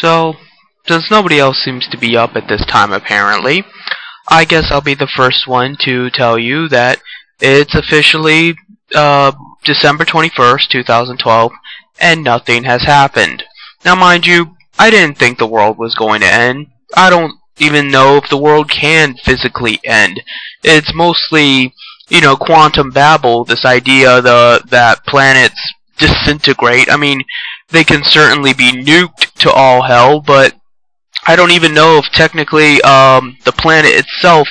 So, since nobody else seems to be up at this time apparently, I guess I'll be the first one to tell you that it's officially December 21st, 2012, and nothing has happened. Now mind you, I didn't think the world was going to end. I don't even know if the world can physically end. It's mostly, quantum babble, this idea that planets disintegrate. I mean, they can certainly be nuked to all hell, but I don't even know if technically the planet itself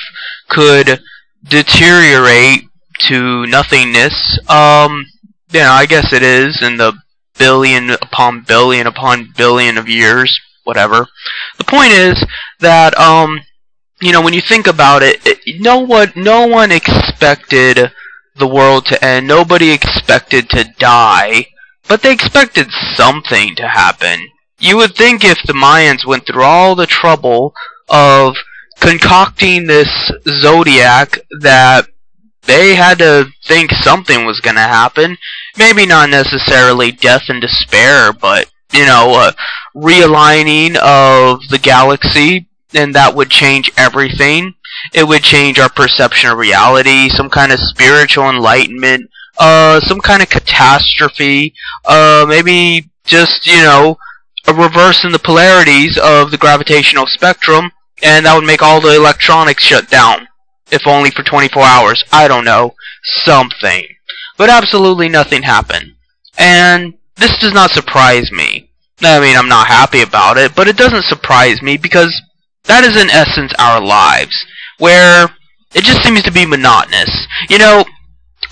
could deteriorate to nothingness. I guess it is in the billion upon billion upon billion of years, whatever. The point is that when you think about it, no one expected the world to end. Nobody expected to die, but they expected something to happen. You would think if the Mayans went through all the trouble of concocting this zodiac that they had to think something was going to happen. Maybe not necessarily death and despair, but, a realigning of the galaxy, and that would change everything. It would change our perception of reality, some kind of spiritual enlightenment, some kind of catastrophe, maybe just, a reverse in the polarities of the gravitational spectrum, and that would make all the electronics shut down. If only for 24 hours. I don't know. Something. But absolutely nothing happened. And this does not surprise me. I mean, I'm not happy about it, but it doesn't surprise me because that is in essence our lives, where it just seems to be monotonous. A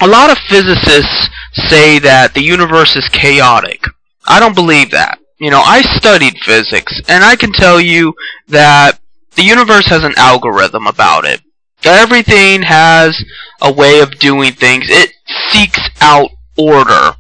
lot of physicists say that the universe is chaotic. I don't believe that. I studied physics, and I can tell you that the universe has an algorithm about it. Everything has a way of doing things. It seeks out order.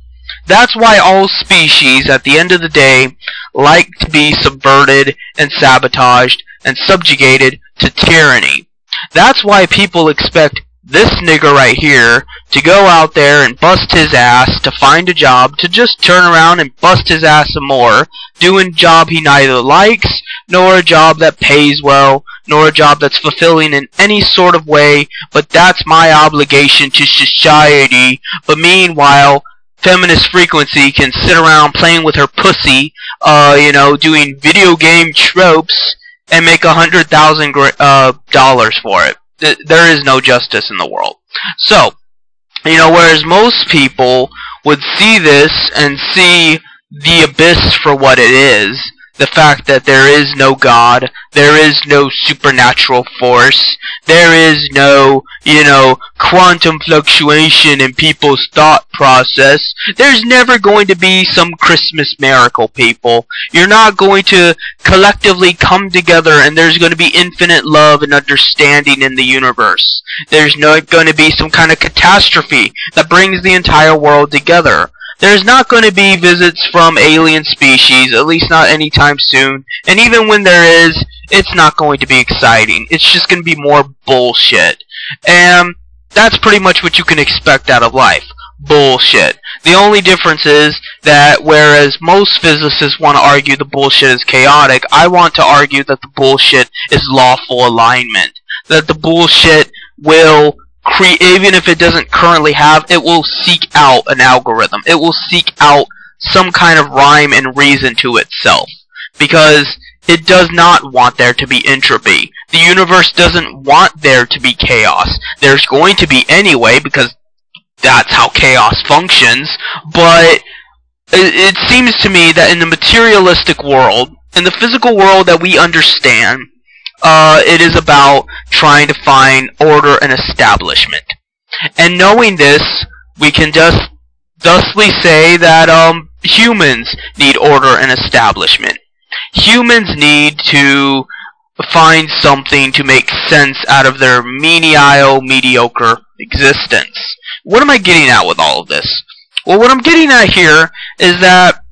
That's why all species, at the end of the day, like to be subverted and sabotaged and subjugated to tyranny. That's why people expect this nigger right here to go out there and bust his ass to find a job, to just turn around and bust his ass some more, doing a job he neither likes, nor a job that pays well, nor a job that's fulfilling in any sort of way, but that's my obligation to society. But meanwhile, feminist frequency can sit around playing with her pussy, doing video game tropes, and make $100,000 for it. There is no justice in the world. So, whereas most people would see this and see the abyss for what it is, the fact that there is no God, there is no supernatural force, there is no, quantum fluctuation in people's thought process. There's never going to be some Christmas miracle, people. You're not going to collectively come together and there's going to be infinite love and understanding in the universe. There's not going to be some kind of catastrophe that brings the entire world together. There's not going to be visits from alien species, at least not anytime soon. And even when there is, it's not going to be exciting. It's just going to be more bullshit. And that's pretty much what you can expect out of life. Bullshit. The only difference is that whereas most physicists want to argue the bullshit is chaotic, I want to argue that the bullshit is lawful alignment. That the bullshit will even if it doesn't currently have, it will seek out an algorithm. It will seek out some kind of rhyme and reason to itself. Because it does not want there to be entropy. The universe doesn't want there to be chaos. There's going to be anyway, because that's how chaos functions. But it seems to me that in the materialistic world, in the physical world that we understand, it is about trying to find order and establishment. And knowing this, we can just thusly say that humans need order and establishment. Humans need to find something to make sense out of their menial, mediocre existence. What am I getting at with all of this? Well, what I'm getting at here is that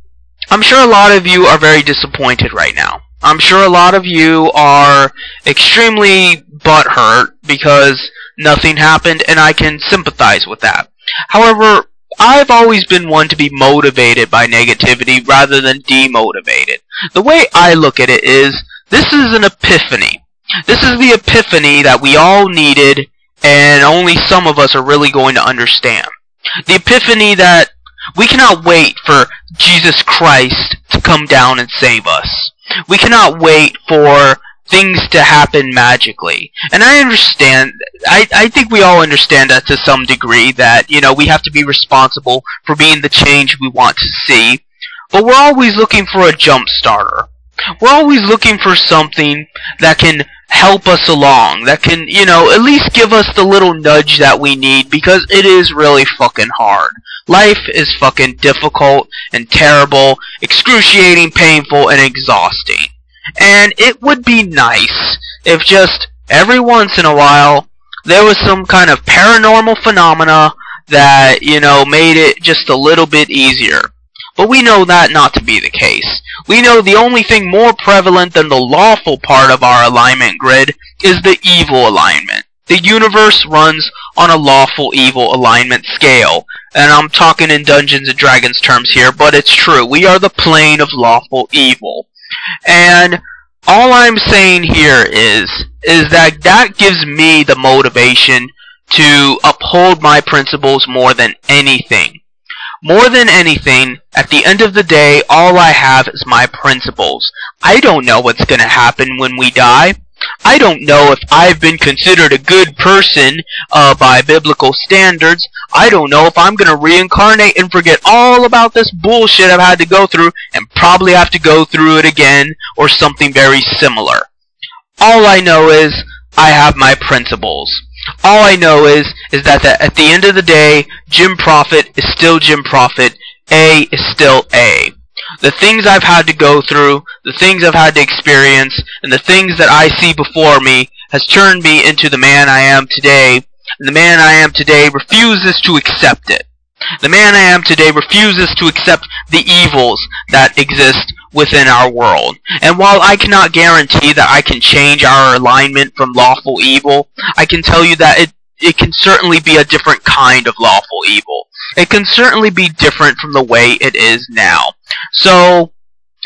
I'm sure a lot of you are very disappointed right now. I'm sure a lot of you are extremely butthurt because nothing happened, and I can sympathize with that. However, I've always been one to be motivated by negativity rather than demotivated. The way I look at it is, this is an epiphany. This is the epiphany that we all needed, and only some of us are really going to understand. The epiphany that we cannot wait for Jesus Christ to come down and save us. We cannot wait for things to happen magically. And I understand, I think we all understand that to some degree, that, you know, we have to be responsible for being the change we want to see. But we're always looking for a jump starter. We're always looking for something that can help us along, that can, you know, at least give us the little nudge that we need, because it is really fucking hard. Life is fucking difficult and terrible, excruciating, painful, and exhausting. And it would be nice if just every once in a while there was some kind of paranormal phenomena that, you know, made it just a little bit easier. But we know that not to be the case. We know the only thing more prevalent than the lawful part of our alignment grid is the evil alignment. The universe runs on a lawful evil alignment scale. And I'm talking in Dungeons & Dragons terms here, but it's true. We are the plane of lawful evil. And all I'm saying here is that gives me the motivation to uphold my principles more than anything. More than anything, at the end of the day, all I have is my principles. I don't know what's going to happen when we die. I don't know if I've been considered a good person by biblical standards. I don't know if I'm going to reincarnate and forget all about this bullshit I've had to go through and probably have to go through it again or something very similar. All I know is I have my principles. All I know is that at the end of the day, Jim Prophet is still Jim Prophet. A is still A. The things I've had to go through, the things I've had to experience, and the things that I see before me has turned me into the man I am today, and the man I am today refuses to accept it. The man I am today refuses to accept the evils that exist within our world. And while I cannot guarantee that I can change our alignment from lawful evil, I can tell you that it can certainly be a different kind of lawful evil. It can certainly be different from the way it is now. So,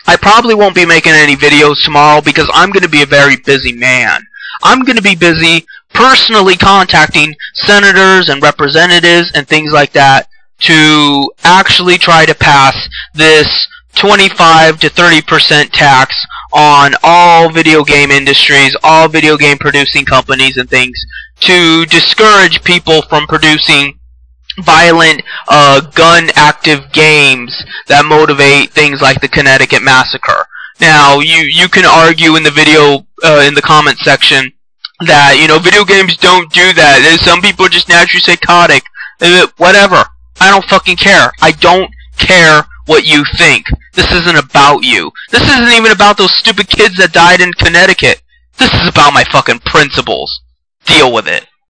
I probably won't be making any videos tomorrow because I'm going to be a very busy man. I'm going to be busy personally contacting senators and representatives and things like that to actually try to pass this 25 to 30% tax on all video game industries, all video game producing companies and things, to discourage people from producing violent, gun-active games that motivate things like the Connecticut Massacre. Now, you can argue in the video, in the comment section, that, you know, video games don't do that. Some people are just naturally psychotic. Whatever. I don't fucking care. I don't care what you think. This isn't about you. This isn't even about those stupid kids that died in Connecticut. This is about my fucking principles. Deal with it.